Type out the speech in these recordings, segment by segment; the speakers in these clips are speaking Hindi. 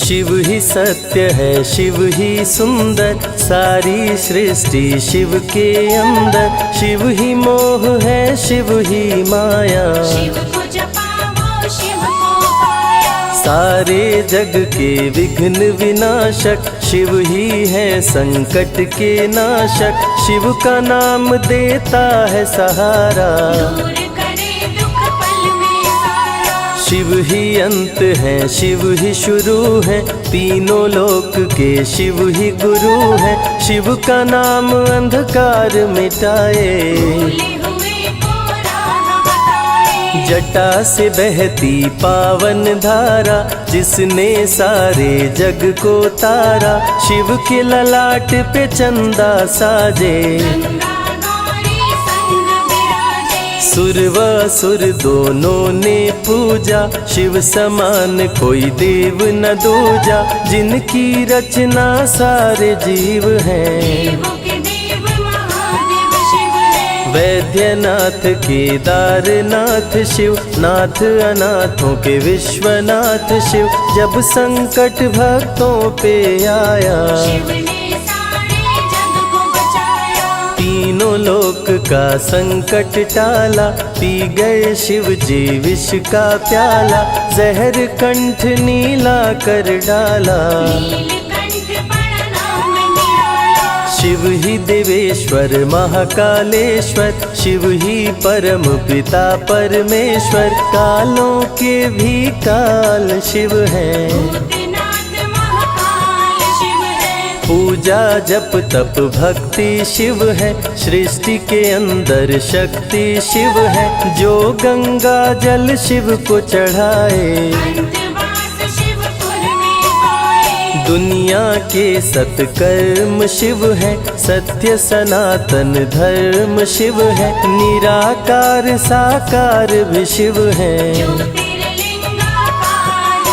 शिव ही सत्य है, शिव ही सुंदर, सारी सृष्टि शिव के अंदर। शिव ही मोह है, शिव ही माया, शिव को जपाओ शिव को पाया। सारे जग के विघ्न विनाशक, शिव ही है संकट के नाशक। शिव का नाम देता है सहारा, दूर करे दुख पल में सारा। शिव ही अंत है, शिव ही शुरू है, तीनों लोक के शिव ही गुरु है। शिव का नाम अंधकार मिटाए, भूले हुए को राह बताए। जटा से बहती पावन धारा, जिसने सारे जग को तारा। शिव के ललाट पे चंदा साजे, गंगा गौरी संग विराजे। सुर व असुर दोनों ने पूजा, शिव समान कोई देव न दूजा। जिनकी रचना सारे जीव हैं, देवों के देव महादेव शिव है। वैद्यनाथ केदारनाथ शिव, नाथ अनाथों के विश्वनाथ शिव। जब संकट भक्तों पे आया, शिव ने सारे जग को बचाया। तीनों लोक का संकट टाला, पी गए शिव जी विष का प्याला। जहर कंठ नीला कर डाला, नीलकंठ बड़ा नाम निराला। शिव ही देवेश्वर महाकालेश्वर, शिव ही परम पिता परमेश्वर। कालों के भी काल शिव हैं, भूतनाथ महाकाल शिव है। पूजा जप तप भक्ति शिव है, सृष्टि के अंदर शक्ति शिव है। जो गंगा जल शिव को चढ़ाए, अंतवास शिवपुर में पाए। दुनिया के सत्कर्म शिव है, सत्य सनातन धर्म शिव है। निराकार साकार भी शिव है, ज्योतिर्लिंगाकार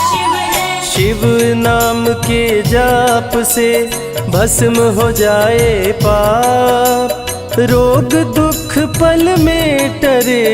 शिव है। शिव नाम के जाप से भस्म हो जाए पाप। रोग दुख पल में टरे,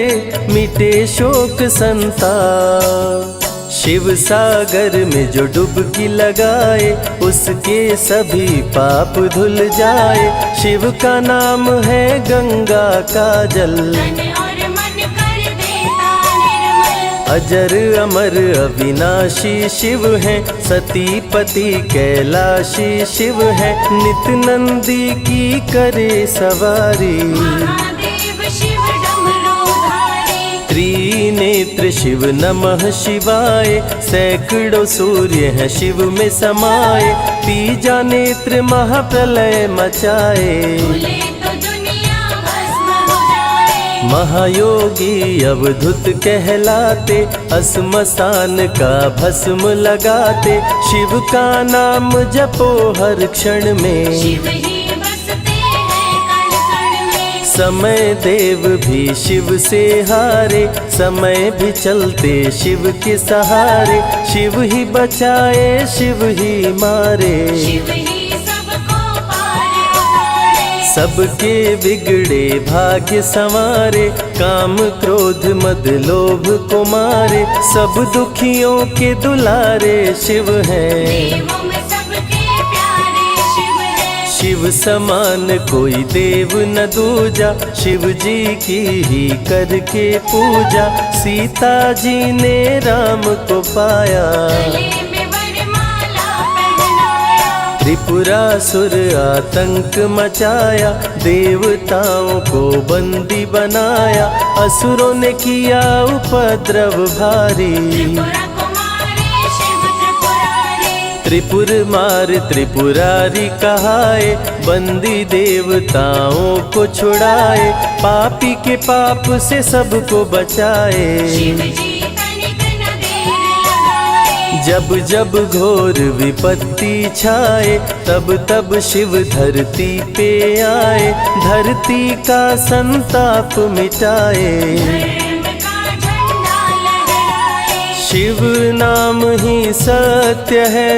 मिटे शोक संताप। शिव सागर में जो डुबकी लगाए, उसके सभी पाप धुल जाए। शिव का नाम है गंगा का जल, तन और मन कर देता निर्मल। अजर अमर अविनाशी शिव है, सतीपति कैलाशी शिव है। नित नंदी की करे सवारी, महादेव शिव डमरूधारी। त्रिनेत्र शिव नमः शिवाय। सैकड़ों सूर्य हैं शिव में समाये, तीजा नेत्र महाप्रलय मचाए। भूले तो दुनिया भस्म हो जाए। महायोगी अवधूत कहलाते, अस्मशान का भस्म लगाते। शिव का नाम जपो हर क्षण में, शिव ही बसते हैं कण कण में। समय देव भी शिव से हारे, समय भी चलते शिव के सहारे। शिव ही बचाए शिव ही मारे, शिव ही सबको पार उतारे। सबके बिगड़े भाग्य संवारे। काम क्रोध मद लोभ को मारे, सब दुखियों के दुलारे शिव हैं। देवों में सबके प्यारे शिव है। शिव समान कोई देव न दूजा, शिव जी की ही करके पूजा। सीता जी ने राम को पाया, गले में वरमाला पहनाया। त्रिपुरासुर आतंक मचाया। देवताओं को बंदी बनाया, असुरों ने किया उपद्रव भारी। त्रिपुरा कुमारी शिव त्रिपुरारी। त्रिपुर मार त्रिपुरारी कहाए, बंदी देवताओं को छुड़ाए। पापी के पाप से सबको बचाए, शिव जी तनिक न देर लगाए। जब जब घोर विपत्ति छाए, तब तब शिव धरती पे आए। धरती का संताप मिटाए, धर्म का झंडा लहराए। शिव नाम ही सत्य है,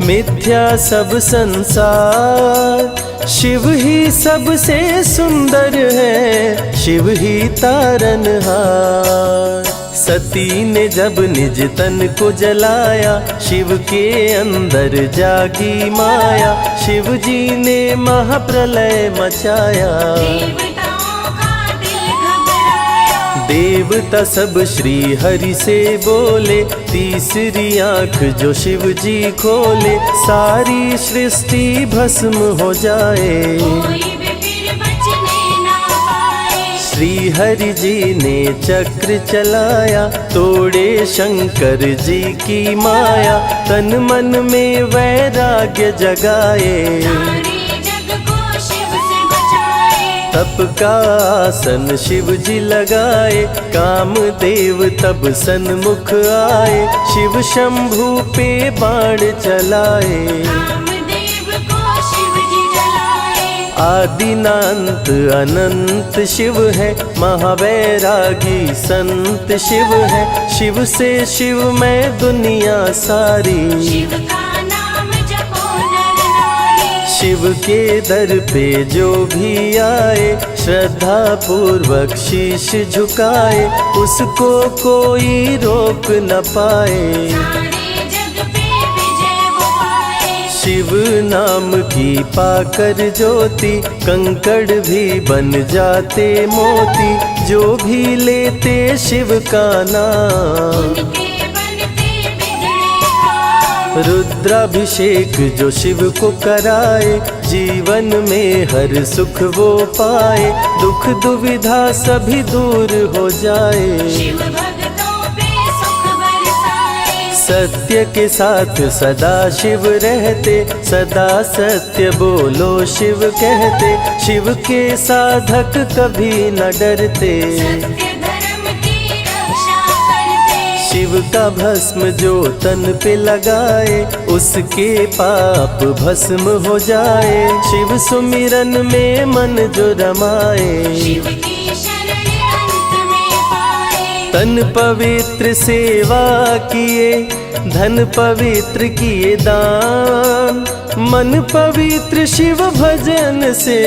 मिथ्या सब संसार। शिव ही सबसे सुंदर है, शिव ही तारनहार। सती ने जब निज तन को जलाया, शिव के अंदर जागी माया, शिव जी ने महाप्रलय मचाया। देवताओं का दिल घबराया। देवता सब श्री हरि से बोले, तीसरी आंख जो शिव जी खोले, सारी सृष्टि भस्म हो जाए। कोई भी फिर बचने ना पाए। श्री हरि जी ने चक्र चलाया, तोड़े शंकर जी की माया, तन मन में वैराग्य जगाए। सारे जग को शिव से बचाए। तप का आसन शिव जी लगाए, कामदेव तब सन्मुख आए, शिव शंभू पे बाण चलाए। कामदेव को शिव जी जलाए। आदिनांत अनंत शिव है, महावैरागी संत शिव है, शिव से शिव में दुनिया सारी। शिव का नाम जपो नर नारी। शिव के दर पे जो भी आए, श्रद्धा पूर्वक शीश झुकाए, उसको कोई रोक न पाए। सारे जग पे विजय वो पाए। शिव नाम की पाकर ज्योति, कंकड़ भी बन जाते मोती, जो भी लेते शिव का नाम। उनके बनते बिगड़े काम। रुद्राभिषेक जो शिव को कराए, जीवन में हर सुख वो पाए, दुख दुविधा सभी दूर हो जाए। शिव भक्तों पे सुख बरसाए। सत्य के साथ सदा शिव रहते, सदा सत्य बोलो शिव कहते, शिव के साधक कभी न डरते। सत्य धर्म की रक्षा करते। शिव का भस्म जो तन पे लगाए, उसके पाप भस्म हो जाए। शिव सुमिरन में मन जो रमाए, शिव की शरण अंत में पाए। तन पवित्र सेवा किए, धन पवित्र किए दान, मन पवित्र शिव भजन से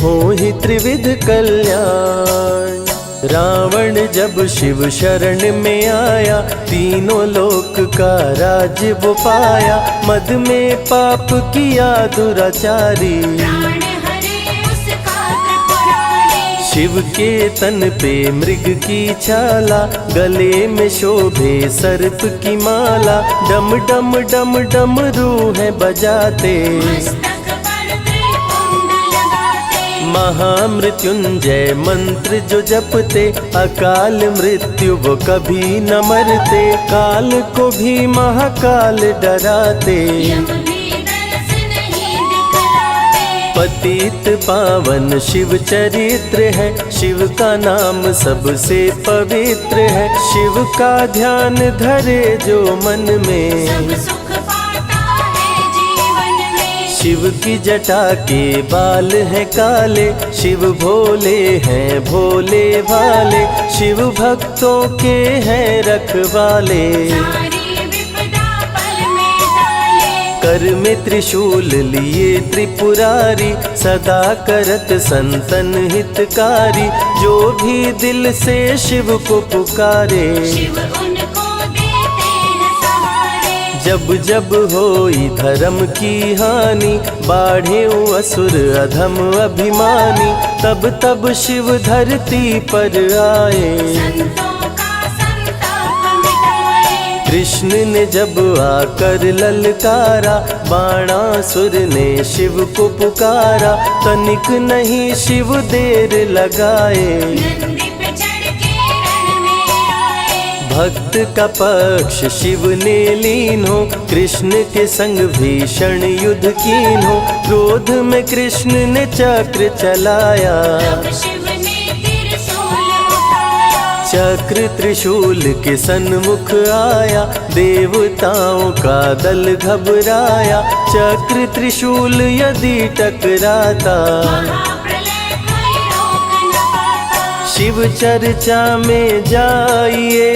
हो ही त्रिविध कल्याण। रावण जब शिव शरण में आया, तीनों लोक का राज वो पाया, मद में पाप किया दुराचारी। प्राण हरे उसका त्रिपुरारी। शिव के तन पे मृग की छाला, गले में शोभे सर्प की माला, डम डम डम डम रूह बजाते। मस्तक पर त्रिपुंड लगाते। महामृत्युंजय मंत्र जो जपते, अकाल मृत्यु वो कभी न मरते, काल को भी महाकाल डराते। यम भी दरस नहीं दिखलाते। पतित पावन शिव चरित्र है, शिव का नाम सबसे पवित्र है, शिव का ध्यान धरे जो मन में, सब सुख पाता है जीवन में। शिव की जटा के बाल हैं काले, शिव भोले हैं भोले भाले, शिव भक्तों के हैं रखवाले। सारी विपदा पल में टाले। कर में त्रिशूल लिए त्रिपुरारी, सदा करत संतन हितकारी, जो भी दिल से शिव को पुकारे। शिव उनको देते हैं सहारे। जब जब होई धर्म की हानि, बाढ़े असुर अधम अभिमानी, तब तब शिव धरती पर आए। संतों का संताप मिटाए। कृष्ण ने जब आकर ललकारा, बाणासुर ने शिव को पुकारा, तनिक नहीं शिव देर लगाए। नंदी पे चढ़ के रण में आए। भक्त का पक्ष शिव ने लीन हो, कृष्ण के संग भीषण युद्ध कीन हो, क्रोध में कृष्ण ने चक्र चलाया। तब शिव ने त्रिशूल उठाया। चक्र त्रिशूल के सन्मुख आया, देवताओं का दल घबराया, चक्र त्रिशूल यदि टकराता, महाप्रलय कोई रोक न पाता। शिव चर्चा में जाइए,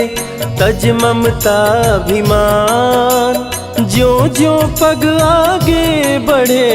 तज ममता अभिमान, ज्यों ज्यों पग आगे बढ़े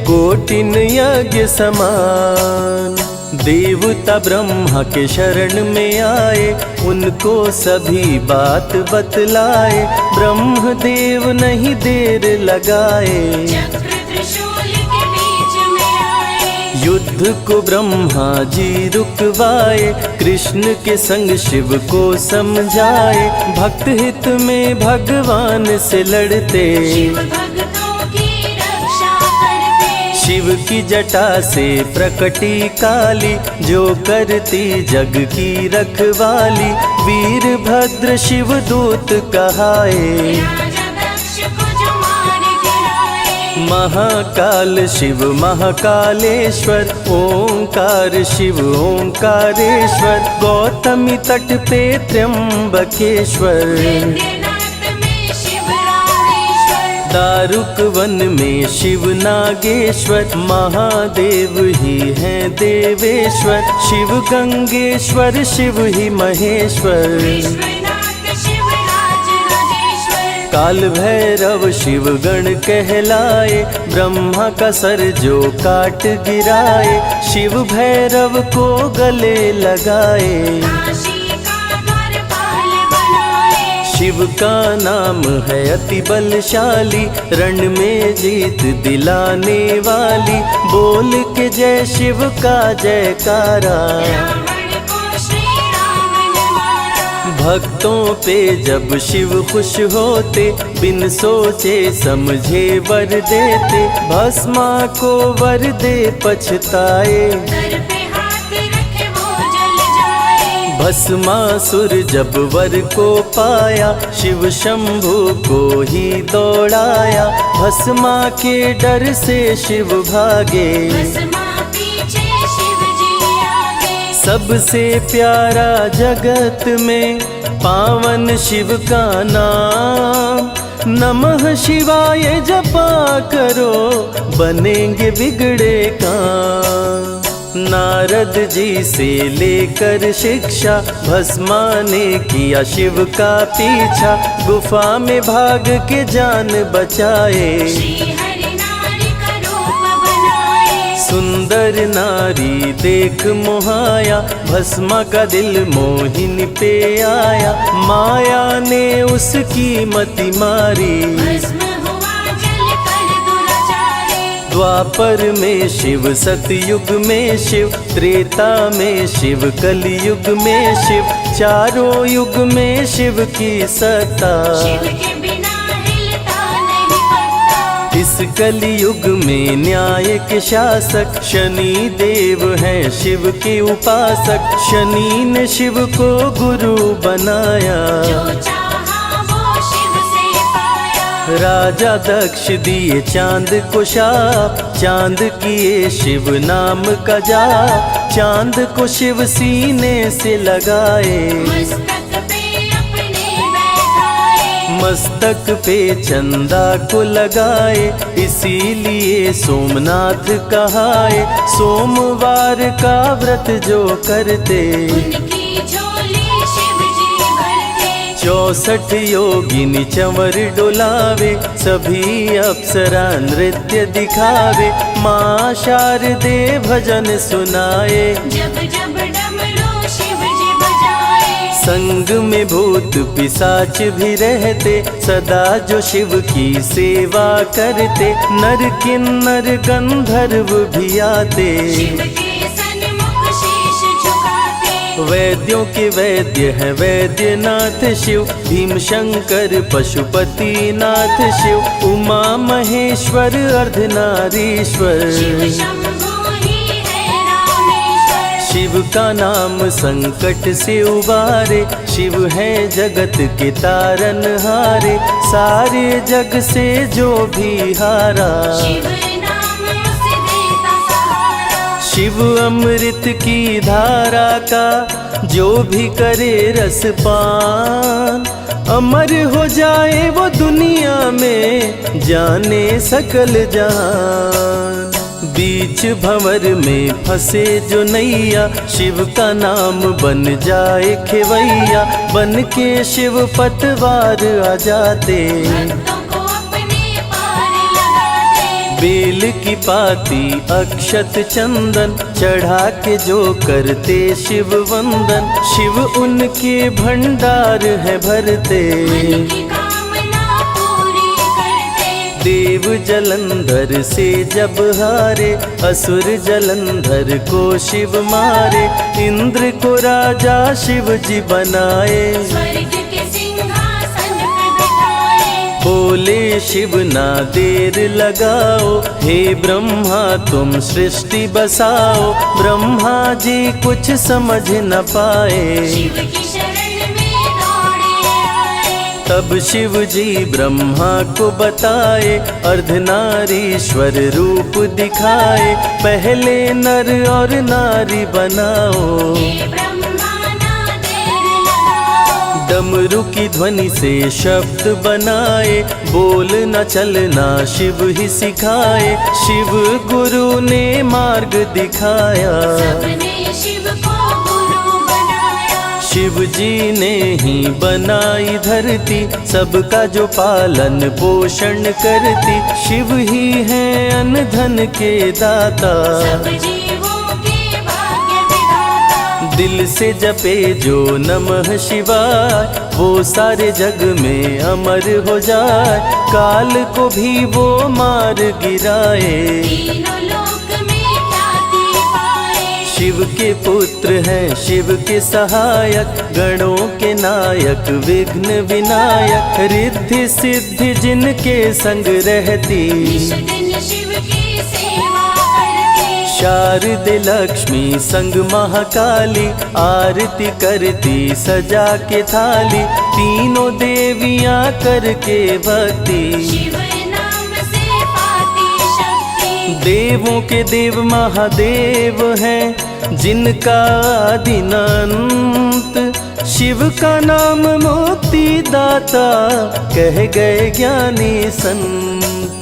कोटिन यज्ञ समान। देवता ब्रह्मा के शरण में आए, उनको सभी बात बतलाए। ब्रह्मदेव नहीं देर लगाए, चक्र त्रिशूल के बीच में आए। युद्ध को ब्रह्मा जी रुकवाए। कृष्ण के संग शिव को समझाए, भक्त हित में भगवान से लड़ते। शिव भक्तों की रक्षा करते। शिव की जटा से प्रकटी काली, जो करती जग की रखवाली। वीरभद्र शिव दूत कहाए, राजा दक्ष को जो मार गिराए। महाकाल शिव महाकालेश्वर। ओंकार शिव ओंकारेश्वर। गौतमी तट पे त्र्यंबकेश्वर। वैद्यनाथ में शिव रामेश्वर। दारुक वन में शिव नागेश्वर। महादेव ही हैं देवेश्वर। शिव गंगेश्वर शिव ही महेश्वर। विश्वनाथ शिव राज राजेश्वर। काल भैरव शिव गण कहलाए। ब्रह्मा का सर जो काट गिराए, शिव भैरव को गले लगाए। काशी का द्वारपाल बनाए। शिव का नाम है अति बलशाली, रण में जीत दिलाने वाली। बोल के जय शिव का जयकारा, रावण को श्री राम ने मारा। भक्तों पे जब शिव खुश होते, बिन सोचे समझे वर देते। भस्मा को वर दे पछताए, सर पे हाथ रखे वो जल जाए। भस्मासुर जब वर को पाया, शिव शंभु को ही दौड़ाया। भस्मा के डर से शिव भागे, भस्मा पीछे शिव जी आगे। सबसे प्यारा जगत में पावन शिव का नाम। नमः शिवाय जपा करो, बनेंगे बिगड़े काम। नारद जी से लेकर शिक्षा, भस्मा ने किया शिव का पीछा। गुफा में भाग के जान बचाए, श्री हरि नारी का रूप बनाए। सुंदर नारी देख मोहाया। भस्मा का दिल मोहिनी पे आया, माया ने उसकी मति मारी। भस्म हुआ जल कर दुराचारी। द्वापर में शिव, सतयुग में शिव, त्रेता में शिव, कलयुग में शिव। चारों युग में शिव की सत्ता, शिव के बिना हिलता नहीं पत्ता। इस कलयुग में न्याय के शासक शनि देव हैं शिव के उपासक। शनि ने शिव को गुरु बनाया, जो चाहा वो शिव से पाया। राजा दक्ष दिए चांद को शाप। चांद किए शिव नाम का जाप। चांद को शिव सीने से लगाए, मस्तक पे अपने बैठाए। मस्तक पे चंदा को लगाए। इसीलिए सोमनाथ कहाए, सोमवार का व्रत जो करते। उनकी झोली शिव जी भरते। 64 योगिनी चंवर डोलावे, सभी अप्सरा नृत्य दिखावे। माँ शारदे भजन सुनाए, जब जब डमरू शिव जी बजाए। संग में भूत पिशाच भी रहते, सदा जो शिव की सेवा करते। नर किन्नर गंधर्व भी आते, शिव के सन्मुख शीश झुकाते। वैद्यों के वैद्य है वैद्यनाथ शिव। भीम शंकर पशुपति नाथ शिव। उमा महेश्वर अर्धनारीश्वर, शिव शंभु ही है रामेश्वर। शिव का नाम संकट से उबारे। शिव है जगत के तारनहारे, सारे जग से जो भी हारा। शिव नाम उसे देता सहारा। शिव अमृत की धारा का जो भी करे रसपान, अमर हो जाए वो दुनिया में, जाने सकल जहान। बीच भंवर में फंसे जो नैया, शिव का नाम बन जाए खेवैया। बन के शिव पतवार आ जाते, भक्तों को बेल की पाती अक्षत चंदन चढ़ा के जो करते शिव वंदन, शिव उनके भंडार है भरते। मन की कामना पूरी करते। देव जलंधर से जब हारे, असुर जलंधर को शिव मारे। इंद्र को राजा शिव जी बनाए, स्वर्ग के सिंहासन पे बिठाए। बोले शिव ना देर लगाओ, हे ब्रह्मा तुम सृष्टि बसाओ। ब्रह्मा जी कुछ समझ न पाए, शिव की शरण में दौड़े आए। तब शिव जी ब्रह्मा को बताए, अर्धनारीश्वर रूप दिखाए। पहले नर और नारी बनाओ, हे ब्रह्मा ना देर लगाओ। डमरू की ध्वनि से शब्द बनाए, बोलना चलना शिव ही सिखाए। शिव गुरु ने मार्ग दिखाया, सबने शिव को गुरु बनाया। शिव जी ने ही बनाई धरती, सबका जो पालन पोषण करती। शिव ही है अन्न धन के दाता, सब जीवों के भाग्य विधाता। दिल से जपे जो नमः शिवाय, वो सारे जग में अमर हो जाए। काल को भी वो मार गिराए, तीनों लोक में ख्याति पाए। शिव के पुत्र हैं शिव के सहायक, गणों के नायक विघ्न विनायक। रिद्धि सिद्धि जिनके संग रहती, निश दिन शिव की सेवा करते। शारदे लक्ष्मी संग महाकाली, आरती करती सजा के थाली। तीनों देवियां करके भक्ति, शिव नाम से पाती शक्ति। देवों के देव महादेव हैं, जिनका आदिनांत। शिव का नाम मुक्ति दाता, कह गए ज्ञानी संत।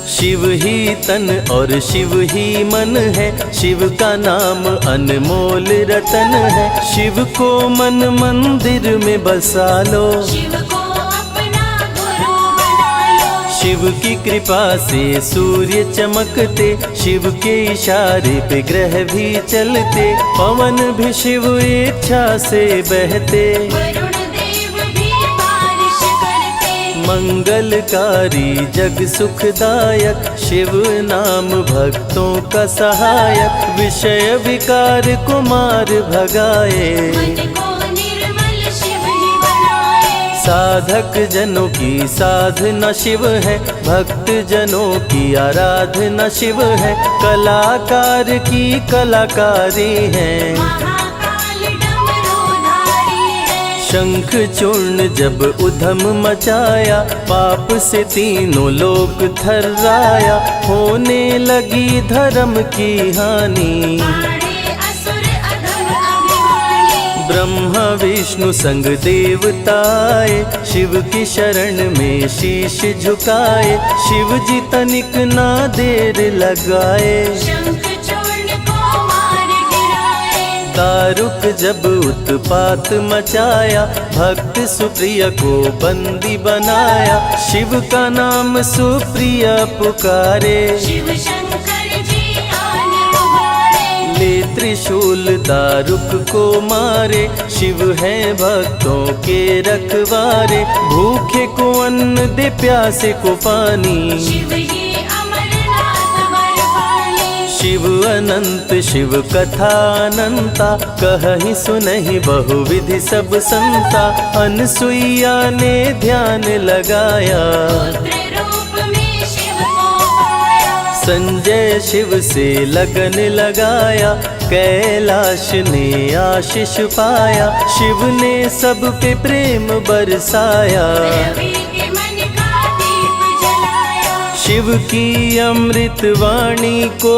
शिव ही तन और शिव ही मन है, शिव का नाम अनमोल रतन है। शिव को मन मंदिर में बसा लो, शिव को अपना गुरु बना लो। शिव की कृपा से सूर्य चमकते, शिव के इशारे पे ग्रह भी चलते। पवन भी शिव इच्छा से बहते, वरुण देव भी बारिश करते। मंगलकारी जग सुखदायक, शिव नाम भक्तों का सहायक। विषय विकार को मार भगाए, मन को निर्मल शिव ही बनाए। साधक जनों की साधना शिव है, भक्त जनों की आराधना शिव है। कलाकार की कलाकारी है, महाकाल डमरूधारी है। शंख चूर्ण जब उधम मचाया, पाप से तीनों लोक थर्राया। होने लगी धर्म की हानि, मारे असुर अधम अभिमानी। ब्रह्मा विष्णु संग देवताए, शिव की शरण में शीश झुकाए। शिव जी तनिक ना देर लगाए, शंख चूर्ण को मार गिराए। दारुक जब उत्पात मचाया, भक्त सुप्रिय को बंदी बनाया। शिव का नाम सुप्रिय पुकारे, शिव शंकर जी आन उबारे। ले त्रिशूल दारुक को मारे। शिव है भक्तों के रखवारे, भूखे को अन्न दे प्यासे को पानी। शिव ही अमरनाथ बरपाली। शिव अनंत शिव कथा अनंता, कहीं सुनहि बहुविधि सब संता। अनसुईया ने ध्यान लगाया, पुत्र रूप में शिव को पाया। संजय शिव से लगन लगाया, कैलाश ने आशीष पाया। शिव ने सब पे प्रेम बरसाया, रवि के मन का दीप जलाया। शिव की अमृत वाणी को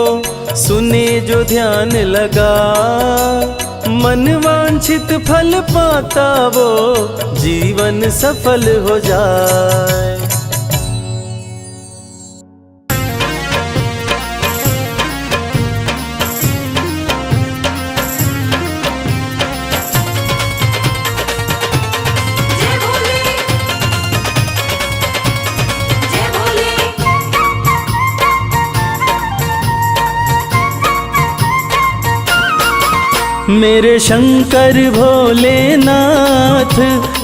सुने जो ध्यान लगा। मन वांछित फल पाता वो, जीवन सफल हो जाए। जय भोले जय भोले मेरे शंकर भोलेनाथ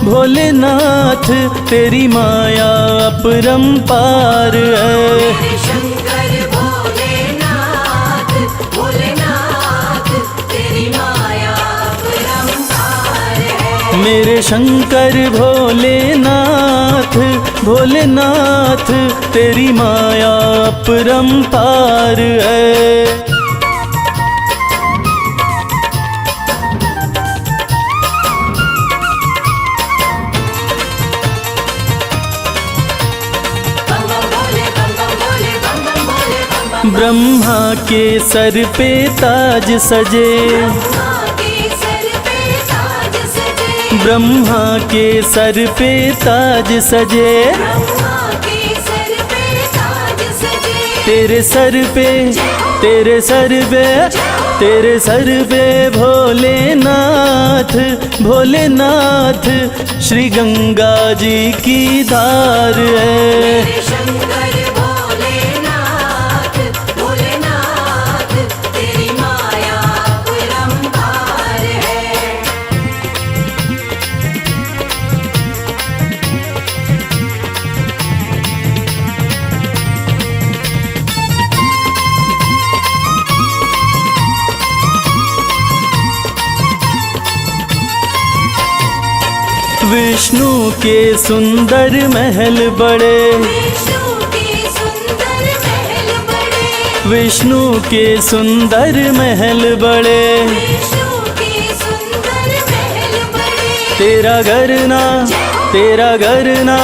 भोलेनाथ तेरी माया अपरंपार है। मेरे शंकर भोलेनाथ भोलेनाथ तेरी माया अपरंपार है। मेरे शंकर भोलेनाथ भोलेनाथ तेरी माया अपरंपार है। ब्रह्मा के सर पे ताज सजे, ब्रह्मा के सर पे ताज सजे, ब्रह्मा के सर पे ताज सजे, ब्रह्मा के सर पे ताज सजे। तेरे सर पे तेरे सर पे तेरे सर पे भोलेनाथ भोलेनाथ श्री गंगा जी की धार है। मेरे शंकर भोलेनाथ भोलेनाथ तेरी माया अपरंपार है। विष्णु के सुंदर महल बड़े, विष्णु के सुंदर महल बड़े, विष्णु के सुंदर महल बड़े, विष्णु के सुंदर महल बड़े। तेरा घर ना तेरा घर ना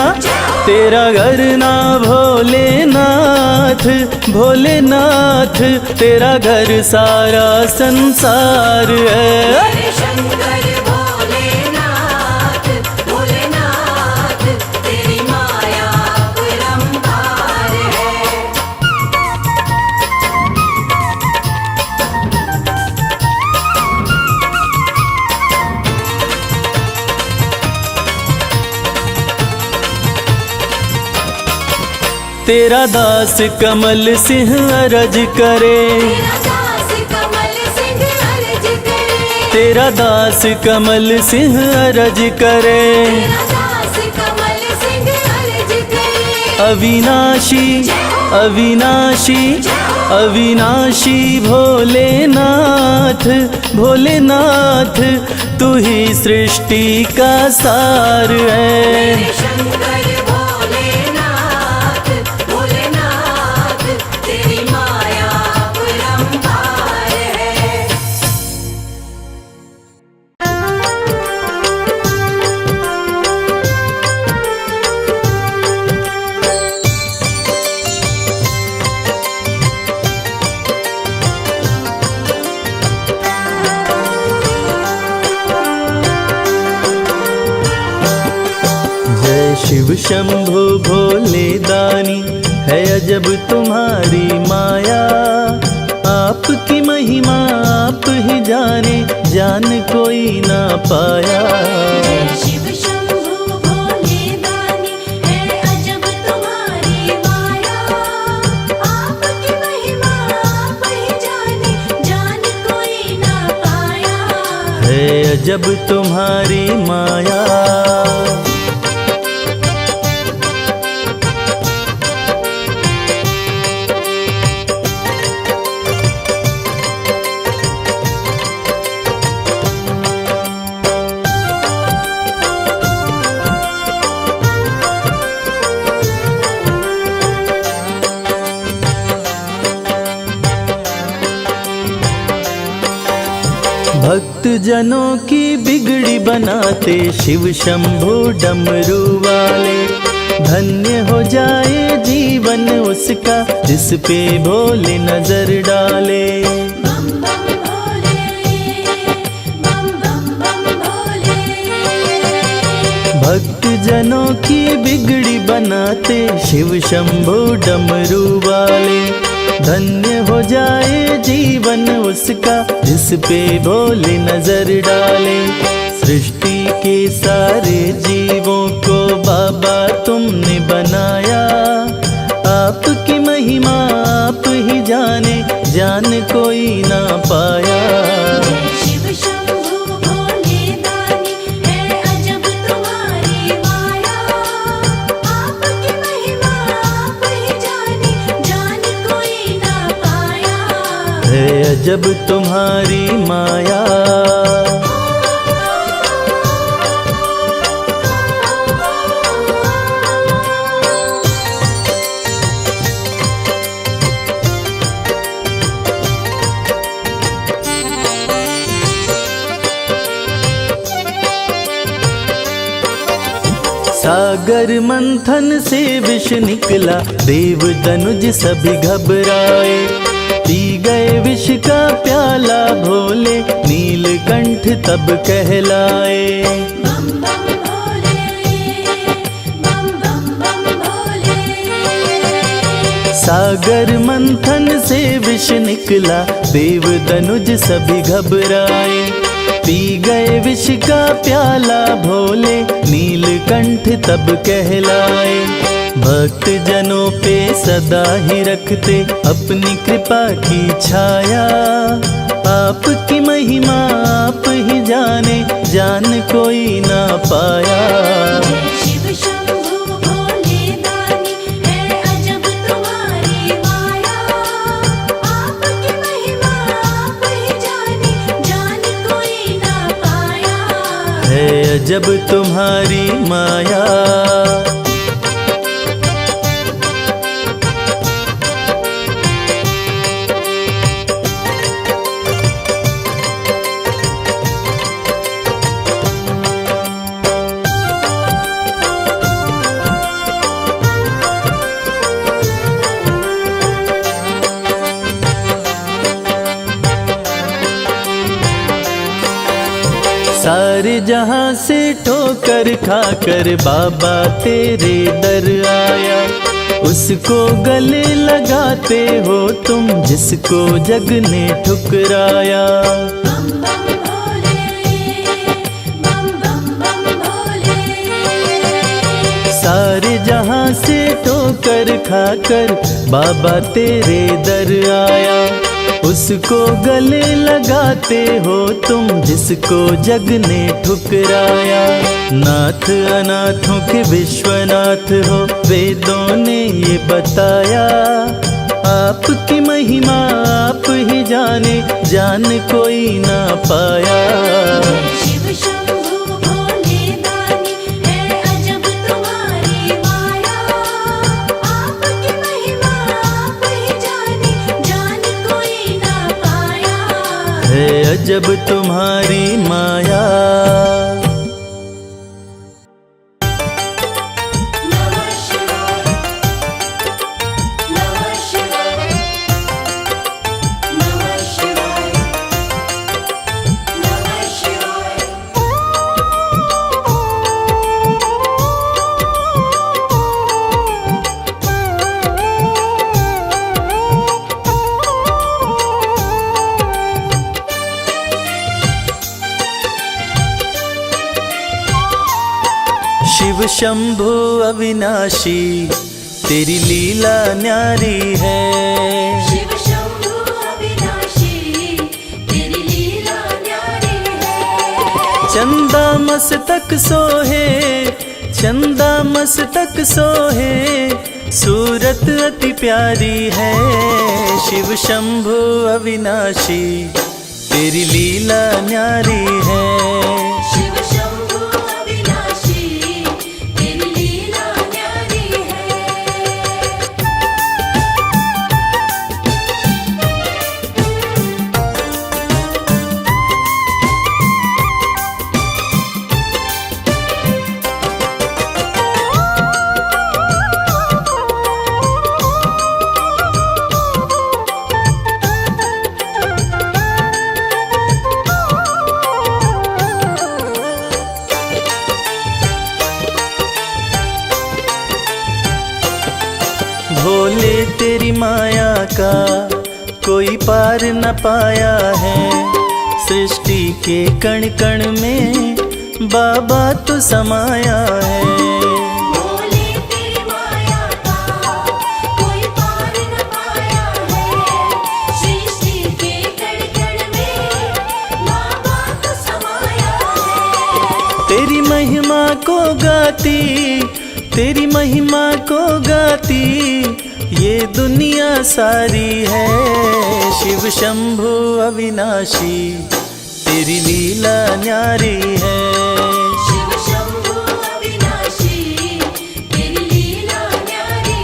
तेरा घर ना भोलेनाथ भोलेनाथ तेरा घर सारा संसार है। मेरे शंकर भोलेनाथ भोलेनाथ तेरी माया अपरंपार है। तेरा दास कमल सिंह अरज करे, तेरा दास कमल सिंह अर्ज करे, तेरा दास कमल सिंह अरज करे। तेरा दास कमल सिंह अर्ज करे। अविनाशी अविनाशी अविनाशी भोलेनाथ भोलेनाथ तू ही सृष्टि का सार है। मेरे शंकर भोलेनाथ भोलेनाथ तेरी माया अपरंपार है। जय शिव शंभु भोले दानी है अजब तुम्हारी माया। आपकी महिमा आप ही जाने जान कोई ना पाया। शिव शंभु भोले दानी है अजब तुम्हारी माया। आपकी महिमा आप ही जाने जान कोई ना पाया। है अजब तुम्हारी माया। भक्त जनों की बिगड़ी बनाते शिव शंभु डमरू वाले। धन्य हो जाए जीवन उसका जिस पे भोले नजर डाले। बम बम भोले बम बम बम भोले। भक्त जनों की बिगड़ी बनाते शिव शंभु डमरू वाले। धन्य हो जाए जीवन उसका जिस पे भोले नजर डाले। सृष्टि के सारे जीवों को बाबा तुमने बनाया। आपकी महिमा आप ही जाने जान कोई ना पाया। शिव शंभु अजब तुम्हारी माया। सागर मंथन से विष निकला, देव दनुज सभी घबराए। पी गए विष का प्याला भोले, नीलकंठ तब कहलाए। बम बम भोले, बम बम बम भोले। सागर मंथन से विष निकला, देव दनुज सभी घबराए। पी गए विष का प्याला भोले, नीलकंठ तब कहलाए। भक्त जनों पे सदा ही रखते अपनी कृपा की छाया। आपकी महिमा आप ही जाने, जान कोई ना पाया। शिव शंभु भोले दानी, है अजब तुम्हारी माया। आपकी महिमा आप ही जाने, जान कोई ना पाया। है अजब तुम्हारी माया। सारे जहां से ठोकर खाकर बाबा तेरे दर आया। उसको गले लगाते हो तुम, जिसको जग ने ठुकराया। बम बम भोले, बम बम बम भोले। सारे जहां से ठोकर खाकर बाबा तेरे दर आया। उसको गले लगाते हो तुम, जिसको जग ने ठुकराया। नाथ अनाथों के विश्वनाथ हो, वेदों ने ये बताया। आपकी महिमा आप ही जाने, जान कोई ना पाया। शिव शंभु भोले दानी, है अजब तुम्हारी माया। आपकी महिमा आप ही जाने, जान कोई ना पाया। है अजब तुम्हारी माया। नमः शिवाय, नमः शिवाय, नमः शिवाय, नमः शिवाय। शिव शंभु अविनाशी, तेरी लीला न्यारी है। शिव शंभु अविनाशी, तेरी लीला न्यारी है। चंदा मस्तक सोहे, चंदा मस्तक सोहे, सूरत अति प्यारी है। शिव शंभु अविनाशी, तेरी लीला न्यारी है। शिव शंभु अविनाशी, तेरी लीला न्यारी है। भोले तेरी माया का कोई पार न पाया है। सृष्टि के कण कण में बाबा तो समाया है। भोले तेरी माया का कोई पार न पाया है। सृष्टि के कण कण में बाबा तो समाया है। तेरी महिमा को गाती, तेरी महिमा को गाती ये दुनिया सारी है। शिव शंभु अविनाशी तेरी लीला न्यारी है। शिव शंभु अविनाशी तेरी लीला न्यारी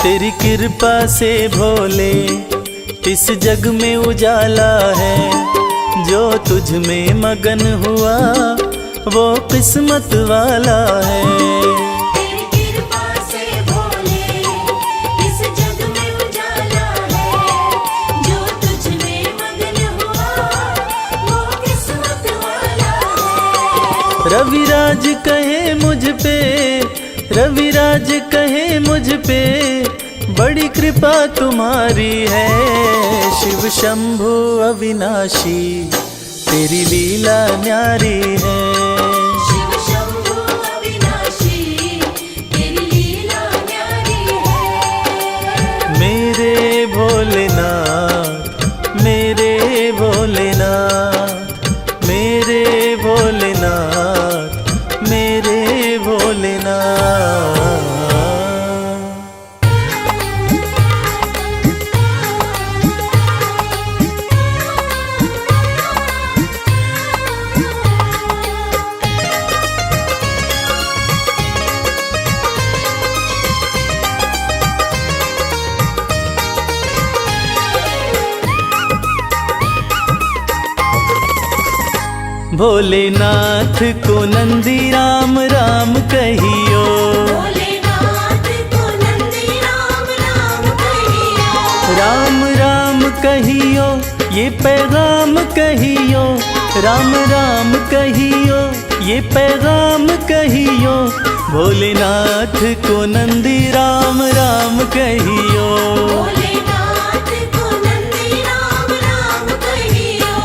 तेरी कृपा से भोले इस जग में उजाला है। जो तुझ में मगन हुआ वो किस्मत वाला है। तेरी कृपा से भोले इस जग में उजाला है। जो तुझ में मगन हुआ वो किस्मत वाला है। रविराज कहे मुझ पे, रविराज कहे मुझ पे बड़ी कृपा तुम्हारी है। शिव शंभु अविनाशी तेरी लीला न्यारी है। शिव शंभु अविनाशी तेरी लीला न्यारी है। मेरे भोलेनाथ, मेरे भोलेनाथ, मेरे भोलेनाथ, मेरे भोलेनाथ। भोलेनाथ को नंदी राम राम कहियो। भोलेनाथ को नंदी राम राम कहियो। राम राम कहियो ये पैगाम कहियो। राम राम कहियो ये पैगाम कहियो। भोलेनाथ को नंदी राम राम कहियो। भोलेनाथ को नंदी राम राम कहियो।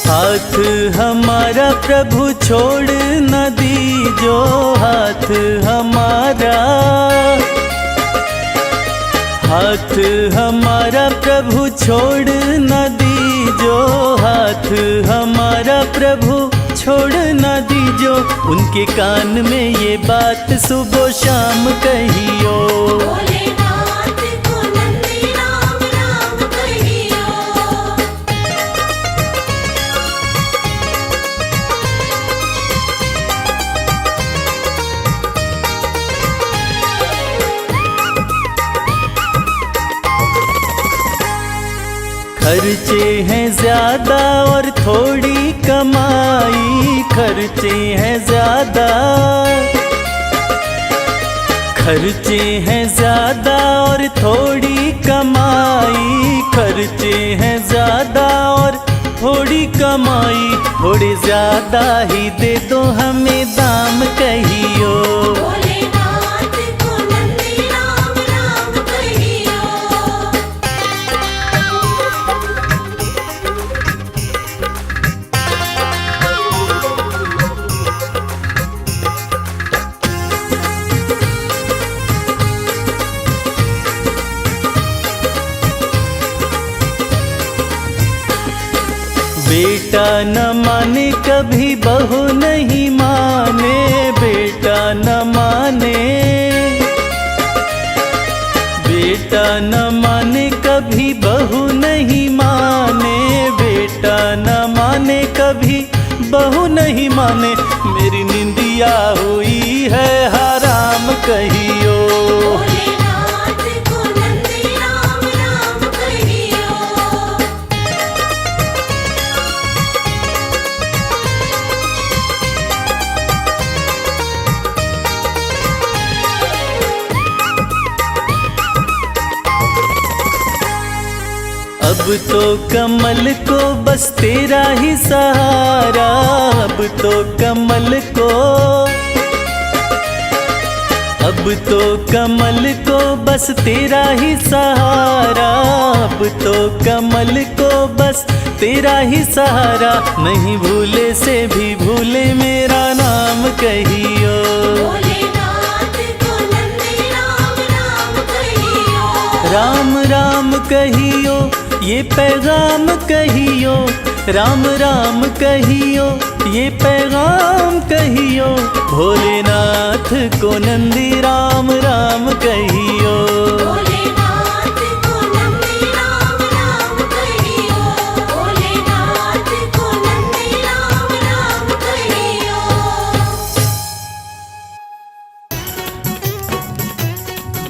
हाथ हमारा प्रभु छोड़ न दीजो। हाथ हमारा, हाथ हमारा प्रभु छोड़ न दीजो। हाथ हमारा प्रभु छोड़ न दीजो। उनके कान में ये बात सुबह शाम कहियो। भोलेनाथ को नंदी राम राम कहियो। खर्चे हैं ज्यादा और थोड़ी कमाई। खर्चे हैं ज्यादा, खर्चे हैं ज्यादा और थोड़ी कमाई। खर्चे हैं ज्यादा और थोड़ी कमाई। थोड़े ज्यादा ही दे दो हमें दाम कहियो। भोलेनाथ को नंदी राम राम कहियो। बेटा न माने कभी बहू नहीं माने। बेटा न माने, बेटा न माने कभी बहू नहीं माने। बेटा न माने कभी बहू नहीं माने। मेरी निंदिया हुई है हराम कहियो। भोलेनाथ को नंदी राम राम कहियो। अब तो कमल को बस तेरा ही सहारा। अब तो कमल को, अब तो कमल को बस तेरा ही सहारा, अब तो कमल को बस तेरा ही सहारा, नहीं भूले से भी भूले मेरा नाम कहियो। भोलेनाथ को नंदी राम राम कहियो। राम राम कहियो ये पैगाम कहियो, राम राम कहियो ये पैगाम कहियो, भोलेनाथ को नंदी राम राम कहियो। भोलेनाथ को नंदी राम राम कहियो। भोलेनाथ को नंदी राम राम कहियो।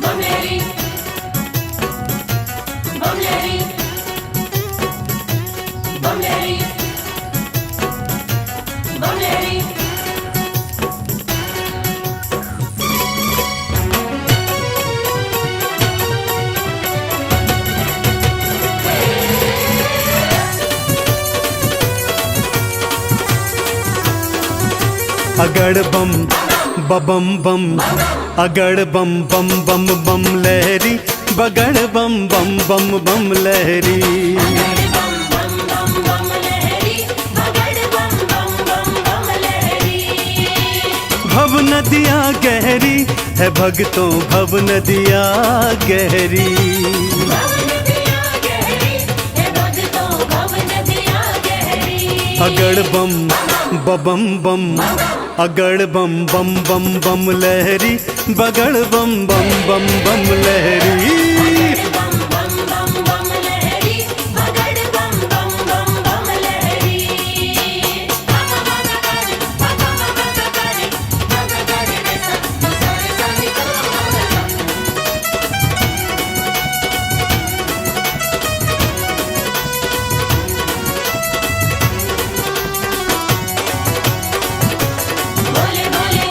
बमलेरी बमलेरी बमलेरी बमलेरी। अगड़ बम बम बम, अगड़ बम बम बम बम लहरी, बगड़ बम बम बम बम लहरी। बम बम बम बम लहरी, बगड़ बम बम बम बम लहरी। भव नदिया गहरी है भक्तों, भव नदिया गहरी। भव नदिया गहरी है भक्तों, भव नदिया गहरी। अगड़ बम बम बम, अगड़ बम बम बम बम लहरी, बगड़ बम बम बम बम लहरी। बम बम बम बम लहरी, बगड़ बम बम बम बम लहरी। बाबा बाबा करे, बाबा बाबा करे, बाबा करे रे सब, सारे सारे करो बाबा। भोले भोले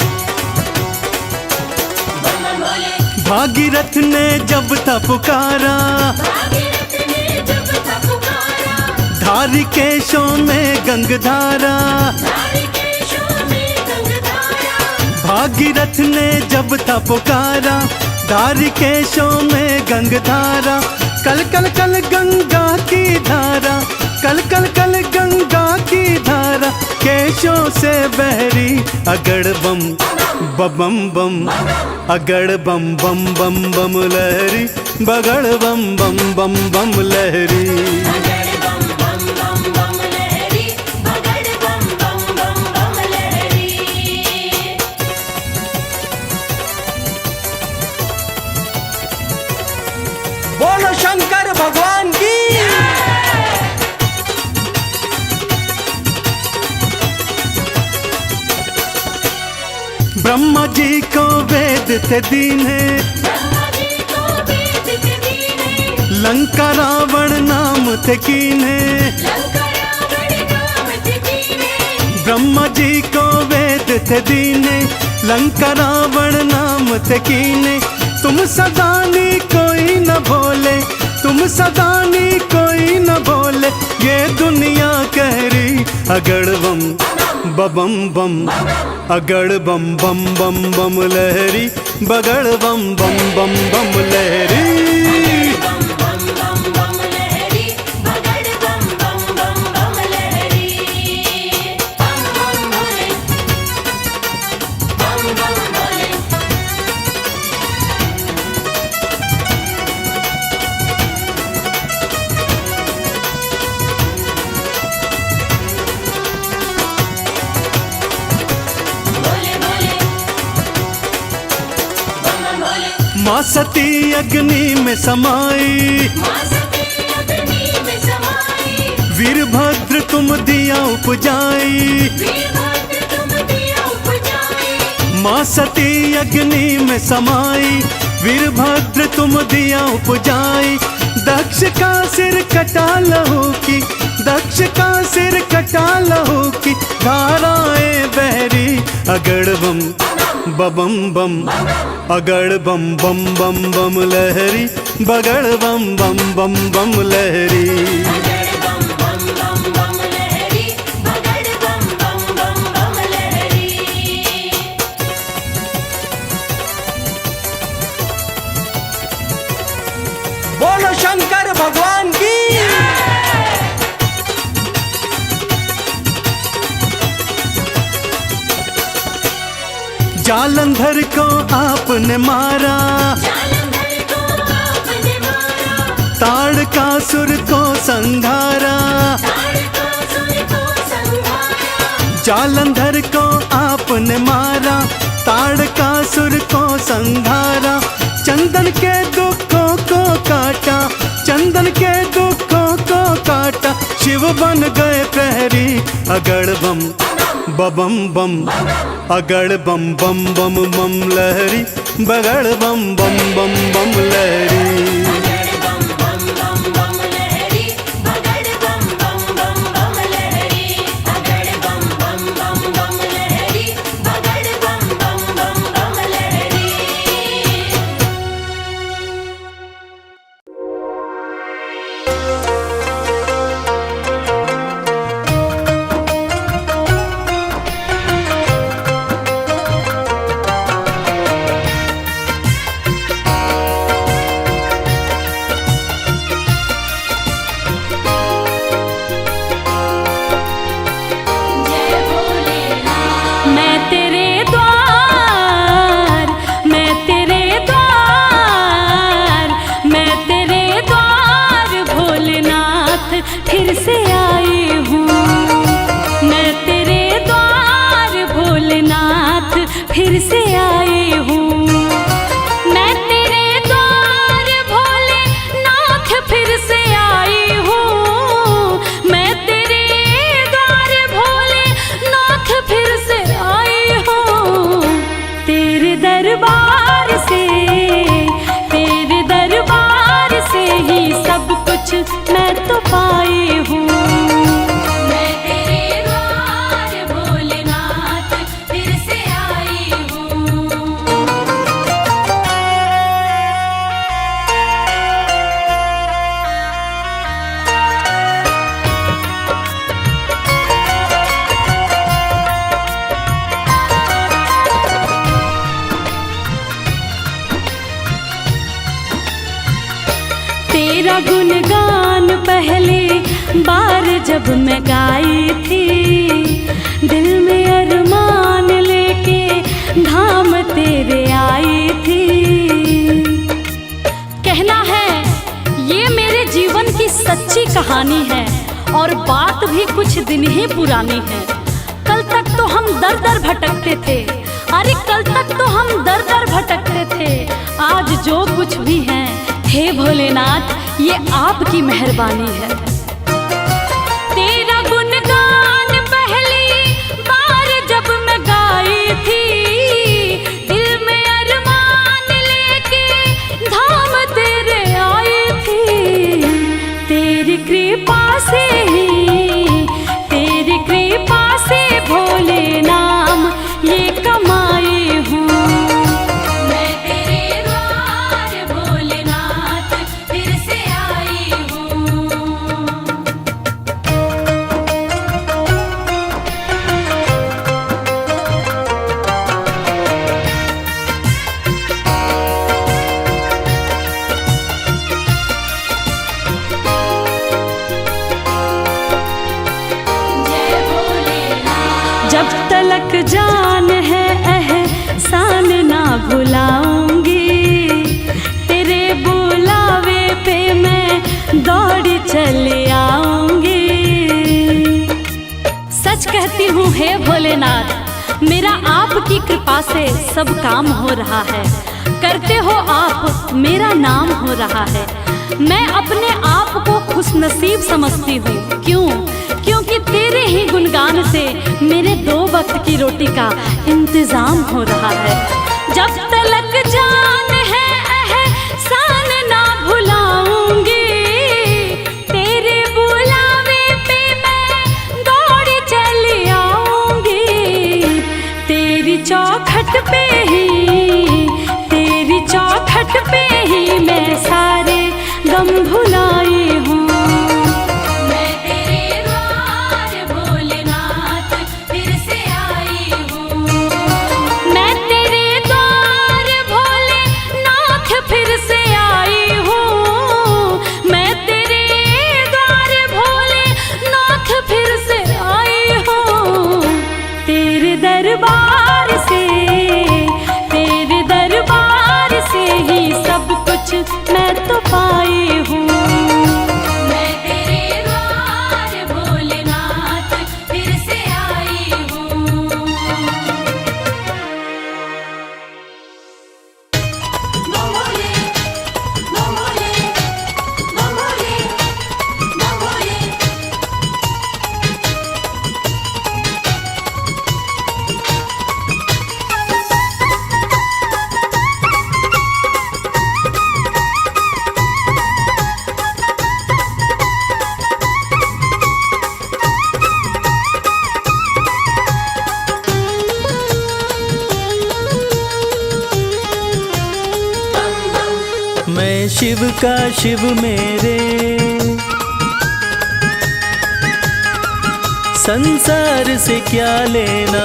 बम बम भोले। भागीरथ ने जब था पुकारा, भागीरथ ने जब था पुकारा, धारी केशों में गंगधारा। धारी केशों में गंगधारा। भागीरथ ने जब था पुकारा, धारी केशों में गंगधारा। कल कल कल गंगा की धारा, कल कल कल गंगा की धारा, केशों से बहरी। अगड़ बम बम बम, अगड़ बम बम बम बम लहरी, बगड़ बम बम बम बम लहरी। बगड़ बम बम बम बम लहरी, बगड़ बम बम बम बम लहरी। बोलो शंकर भगवान की। ब्रह्मा जी को वेद थे दीने, ब्रह्मा जी को वेद थे दीने। लंका रावण नाम थे कीने। लंका रावण नाम थे कीने। ब्रह्मा जी को वेद थे दीने, लंका रावण नाम थे कीने। तुम सदानी कोई न भोले, तुम सदानी कोई न भोले, ये दुनिया कह रही। अगड़ बम बम बम, अगड़ बम बम बम बम लहरी, बगड़ बम बम बम बम लहरी। बम बम बम बम लहरी, बगड़ बम बम बम बम लहरी। बम बम भोले, बम बम भोले। भोले भोले बम बम भोले। माँ सती अग्नि में समाई, माँ सती अग्नि में समाई। वीरभद्र तुम दिया उपजाई। वीरभद्र तुम दिया उपजाई। माँ सती अग्नि में समाई, वीरभद्र तुम दिया उपजाई। दक्ष का सिर कटा लहू की, दक्ष का सिर कटा लहू की, धाराएं बहरी। अगड़ बम बम बम, अगड़ बम बम बम बम लहरी, बगड़ बम बम बम बम लहरी। बगड़ बम बम बम बम लहरी, बगड़ बम बम बम बम लहरी। जालंधर को आपने मारा, जालंधर को आपने मारा, ताड़कासुर को संघारा, ताड़कासुर को संहारा। जालंधर को आपने मारा, ताड़कासुर को संघारा। चंदन के दुखों को काटा, चंदन के दुखों को काटा। शिव बन गए प्रहरी, अगड़ बम बम बम, अगड़ बम बम बम बम लहरी, बगड़ बम बम बम बम लहरी। अगड़ बम बम बम बम लहरी, बगड़ बम बम बम बम लहरी, अगड़ बम बम बम बम लहरी, बगड़ बम बम बम बम लहरी। जय भोलेनाथ। मैं तेरे द्वार, मैं तेरे द्वार, मैं तेरे द्वार भोलेनाथ फिर से आई हूँ। मैं तेरे द्वार भोलेनाथ फिर से आई हूँ। मैं तेरे द्वार भोलेनाथ फिर से आई हूँ। मैं तेरे द्वार भोलेनाथ फिर से आई हूँ। तेरे दरबार से, तेरे दरबार से ही सब कुछ मैं तो पाई हूँ। मैं तेरे द्वार भोलेनाथ फिर से आई हूँ। तेरा गुणगान पहले बार जब मैं गाई थी, दिल में अरमान लेके धाम तेरे आई थी। कहना है ये मेरे जीवन की सच्ची कहानी है, और बात भी कुछ दिन ही पुरानी है। कल तक तो हम दर दर भटकते थे, अरे कल तक तो हम दर दर भटकते थे। आज जो कुछ भी है हे भोलेनाथ, ये आपकी मेहरबानी है। तेरा गुणगान पहली बार जब मैं गाई थी, दिल में अरमान लेके धाम तेरे आई थी। तेरी कृपा से ही, तेरी कृपा से भोले नाम ये कमाई हूँ। मैं तेरे द्वार भोलेनाथ फिर से आई हूँ। जय भोलेनाथ। जब तलक जान है एहसान ना भुलाऊंगी, तेरे बुलावे पे मैं दौड़ी चले आऊंगी। सच कहती हूँ हे भोलेनाथ, मेरा आपकी कृपा से सब काम हो रहा है। करते हो आप, मेरा नाम हो रहा है। मैं अपने आप को खुशनसीब समझती हूँ। क्यों? क्योंकि तेरे ही गुणगान से मेरे 2 वक्त की रोटी का इंतजाम हो रहा है। जब तलक जान है एहसान ना भुलाऊंगी, तेरे बुलावे पे मैं दौड़ी चली आऊंगी। तेरी चौखट पे ही, तेरी चौखट पे ही मैं सारे गम भुलाई हूँ। मैं तेरे द्वार भोलेनाथ फिर से आई हूँ। मैं तेरे द्वार भोलेनाथ फिर से आई हूँ। मैं तेरे द्वार भोलेनाथ फिर से आई हूँ। तेरे दरबार से, मैं शिव का शिव मेरे, संसार से क्या लेना।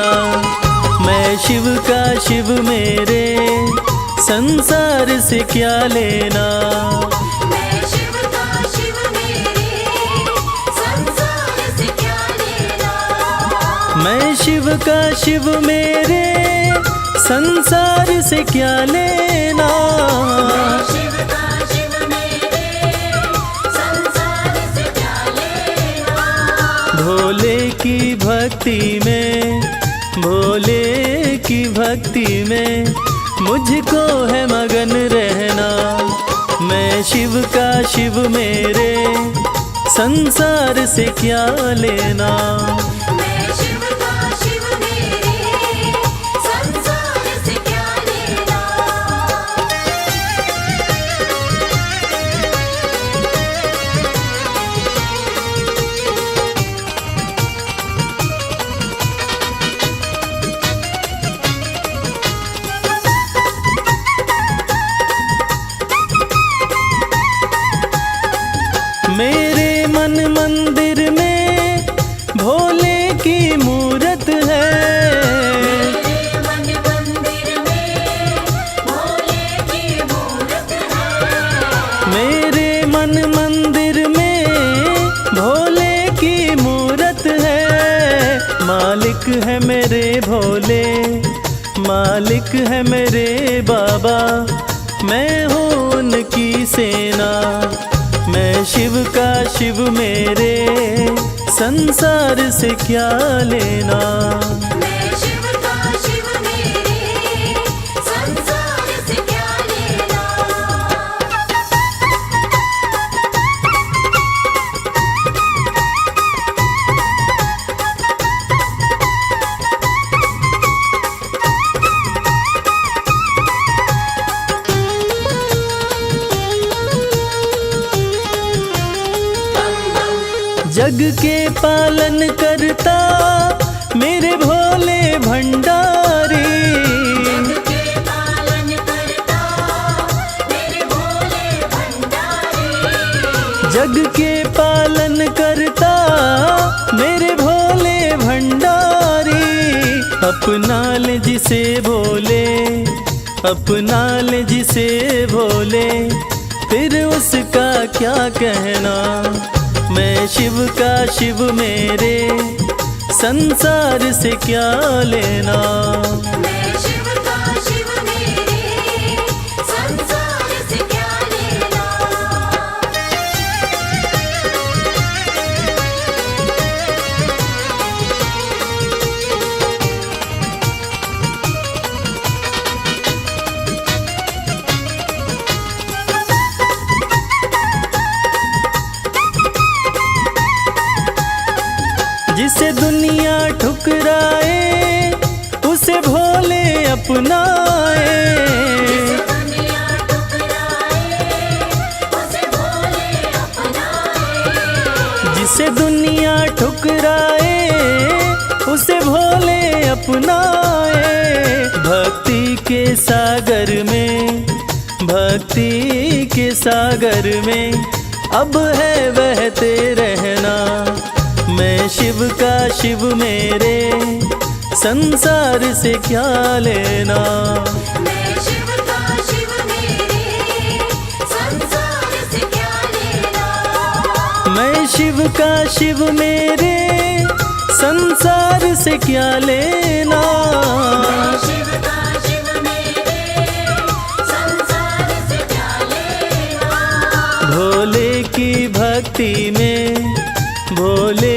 मैं शिव का शिव मेरे, संसार से क्या लेना। मैं शिव का शिव मेरे, संसार से क्या लेना। मैं शिव का शिव मेरे, संसार से क्या लेना। मैं शिव का शिव मेरे, संसार से क्या लेना। भोले की भक्ति में, भोले की भक्ति में मुझको है मगन रहना। मैं शिव का शिव मेरे, संसार से क्या लेना। मैं शिव का शिव मेरे, संसार से क्या लेना। मेरे मन मंदिर में भोले की मूरत है। मेरे मन मंदिर में भोले की मूरत है। मेरे मन मंदिर में भोले की मूरत है। मालिक है मेरे भोले, मालिक है मेरे बाबा, मैं हूँ उनकी सेना। मैं शिव का शिव मेरे, संसार से क्या लेना। मैं शिव का शिव मेरे, संसार से क्या लेना। जग के पालन करता मेरे भोले भंडारी। के पालन करता मेरे भोले भंडारी। जग के पालन करता मेरे भोले भंडारी। अपना ले जिसे भोले, अपना ले जिसे भोले, फिर उसका क्या कहना। मैं शिव का शिव मेरे, संसार से क्या लेना। मैं शिव का शिव मेरे, संसार से क्या लेना। जिसे दुनिया ठुकराए उसे भोले अपनाए। दुनिया ठुकराए उसे भोले अपनाए। जिसे दुनिया ठुकराए उसे भोले अपनाए। भक्ति के सागर में, भक्ति के सागर में अब है बहते रहना। मैं शिव का शिव मेरे, संसार से क्या लेना। मैं शिव का शिव मेरे, संसार से क्या लेना। मैं शिव का शिव मेरे, संसार से क्या लेना। मैं शिव का शिव मेरे, संसार से क्या लेना। भोले की भक्ति में, भोले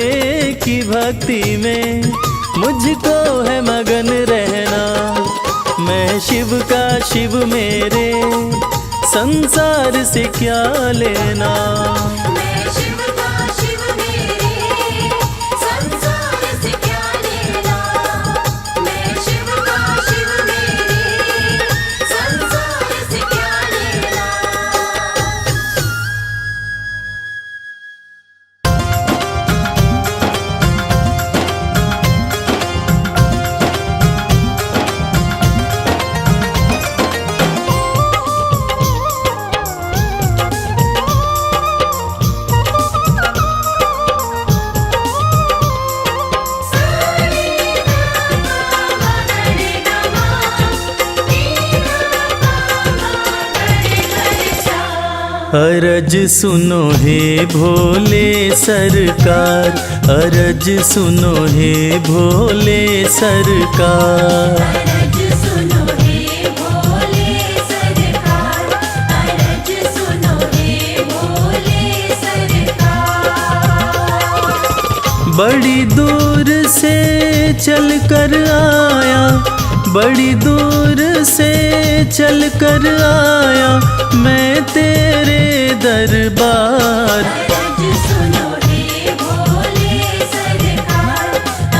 की भक्ति में मुझको है मगन रहना। मैं शिव का शिव मेरे, संसार से क्या लेना। मैं शिव का शिव मेरे, संसार से क्या लेना। मैं शिव का शिव मेरे, संसार से क्या लेना। अरज सुनो हे भोले सरकार, अरज सुनो हे भोले सरकार। अरज सुनो हे भोले सरकार, अरज सुनो हे भोले सरकार। बड़ी दूर से चल कर आया, बड़ी दूर से चल कर आया मैं तेरे दरबार। अरज सुनो हे भोले सरकार,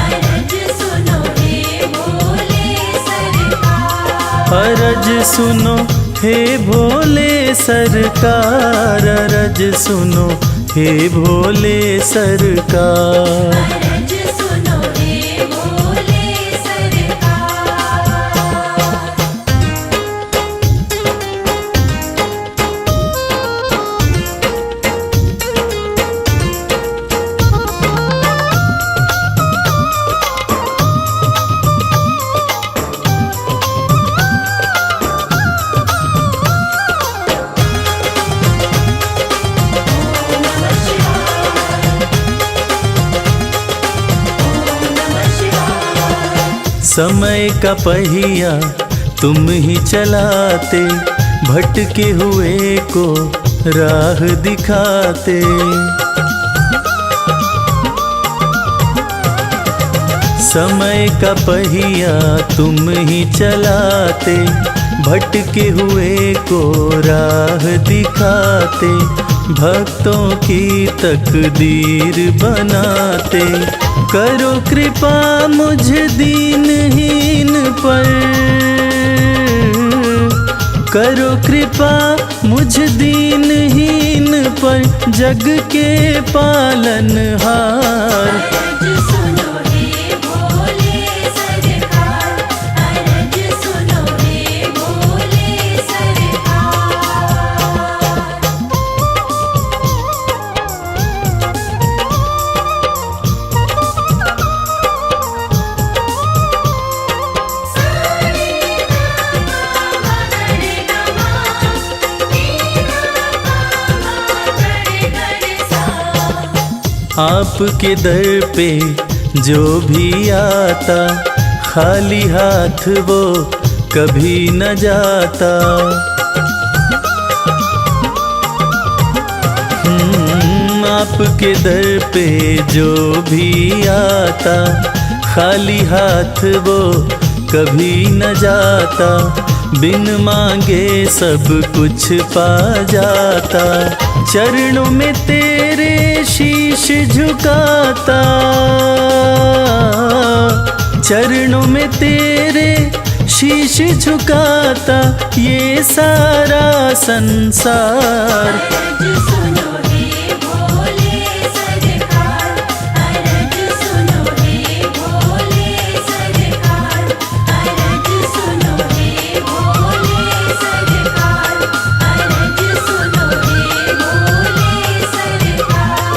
अरज सुनो हे भोले सरकार। अरज सुनो हे भोले सरकार, अरज सुनो हे भोले सरकार। अरज सुनो हे भोले सरकार। समय का पहिया तुम ही चलाते, भटके हुए को राह दिखाते। समय का पहिया तुम ही चलाते, भटके हुए को राह दिखाते। भक्तों की तकदीर बनाते, करो कृपा मुझ दीनहीन पर, करो कृपा मुझ दीनहीन पर, जग के पालनहार। अरज सुनो हे भोले सरकार, अरज सुनो हे भोले सरकार। आपके दर पे जो भी आता, खाली हाथ वो कभी न जाता। आपके दर पे जो भी आता, खाली हाथ वो कभी न जाता। बिन मांगे सब कुछ पा जाता, चरणों में तेरे शीश झुकाता, चरणों में तेरे शीश झुकाता ये सारा संसार। अरज सुनो हे भोले सरकार, अरज सुनो हे भोले सरकार, अरज सुनो हे भोले सरकार, अरज सुनो हे भोले सरकार।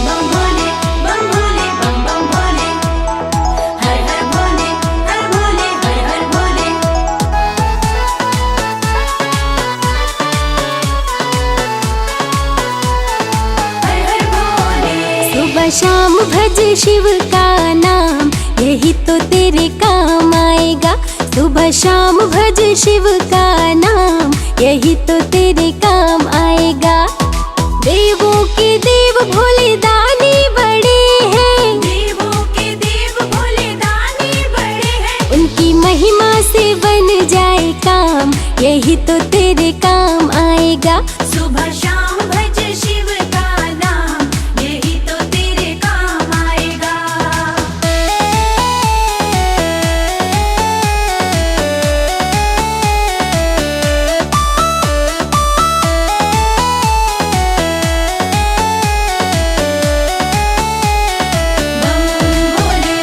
बम भोले बम बम भोले, हर हर भोले, हर भोले, हर हर भोले। हर हर भोले। सुबह शाम भज शिव का नाम, यही तो तेरे काम आएगा। सुबह शाम भज शिव का नाम, यही तो तेरे काम आएगा। देवों के देव भोले दानी बड़े हैं, देवों के देव भोले दानी बड़े हैं। उनकी महिमा से बन जाए काम, यही तो तेरे काम आएगा। सुबह शाम भज शिव का नाम, यही तो तेरे काम आएगा। बम भोले।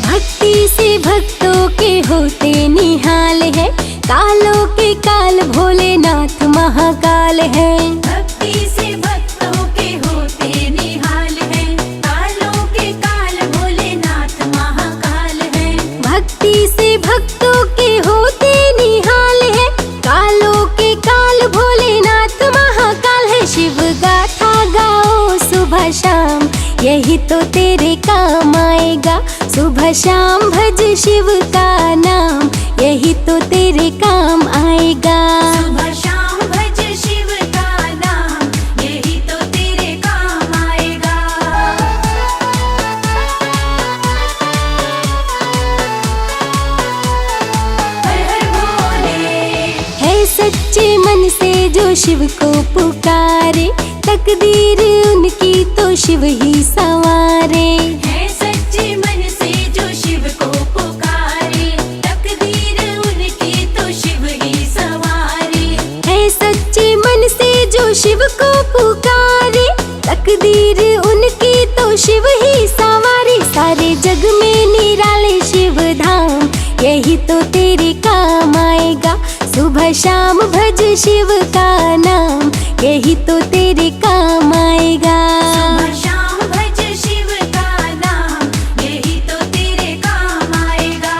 भक्ति से भक्तों के होते निहाल है, कालों के काल भोलेनाथ महाकाल है। भक्ति से भक्तों के होते निहाल है, कालों के काल भोलेनाथ महाकाल है। भक्ति यही तो तेरे काम आएगा। सुबह शाम भज शिव का नाम, यही तो तेरे काम आएगा। सुबह शाम भज शिव का नाम, यही तो तेरे काम आएगा। हर हर भोले। है सच्चे मन से जो शिव को पुकारे, तकदीर उनकी तो शिव ही संवारे। है सच्चे मन से जो शिव को पुकारे, तकदीर उनकी तो शिव ही संवारे। है सच्चे मन से जो शिव को पुकारे, तकदीर उनकी तो शिव ही संवारे। सारे जग में निराले शिव धाम, यही तो तेरे काम आएगा। सुबह शाम भज शिव का नाम, यही तो तेरे काम आएगा। सुबह शाम भज शिव का नाम, यही तो तेरे काम आएगा।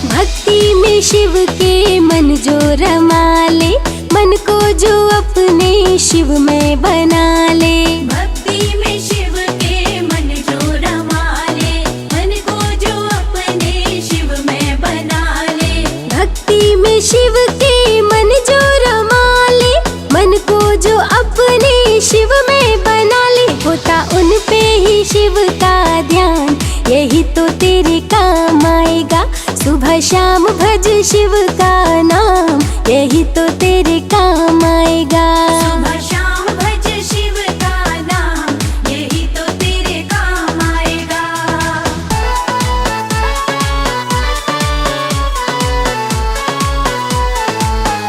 भक्ति में शिव के मन जो रमा ले, मन को जो अपने शिव में बना ले। भक्ति में शिव के मन जो रमा ले, मन को जो अपने शिव में बना ले। भक्ति में शिव के मन जो रमा ले, मन को जो अपने शिव में बना ले। होता उन पे ही शिव का ध्यान, यही तो तेरे काम आएगा। सुबह शाम भज शिव का नाम, यही तो तेरे काम आएगा। सुबह शाम भज शिव का नाम, यही तो तेरे काम आएगा।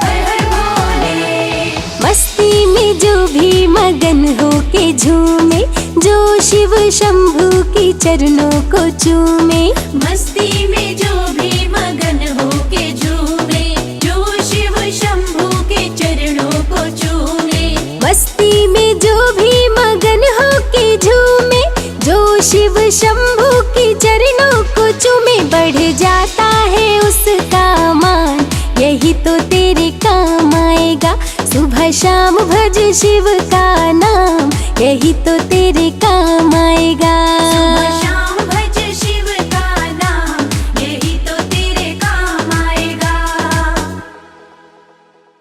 हर हर भोले। मस्ती में जो भी मगन हो के झूमे, जो शिव शंभू की चरणों को चूमे। मस्ती में जो भी मगन हो के झूमे, जो शिव शंभू के चरणों को चूमे। मस्ती में जो भी मगन हो के झूमे, जो शिव शंभू की चरणों को चूमे। बढ़ जाता है उसका मान, यही तो तेरे काम आएगा। सुबह शाम भज शिव का नाम, यही तो तेरे काम आएगा।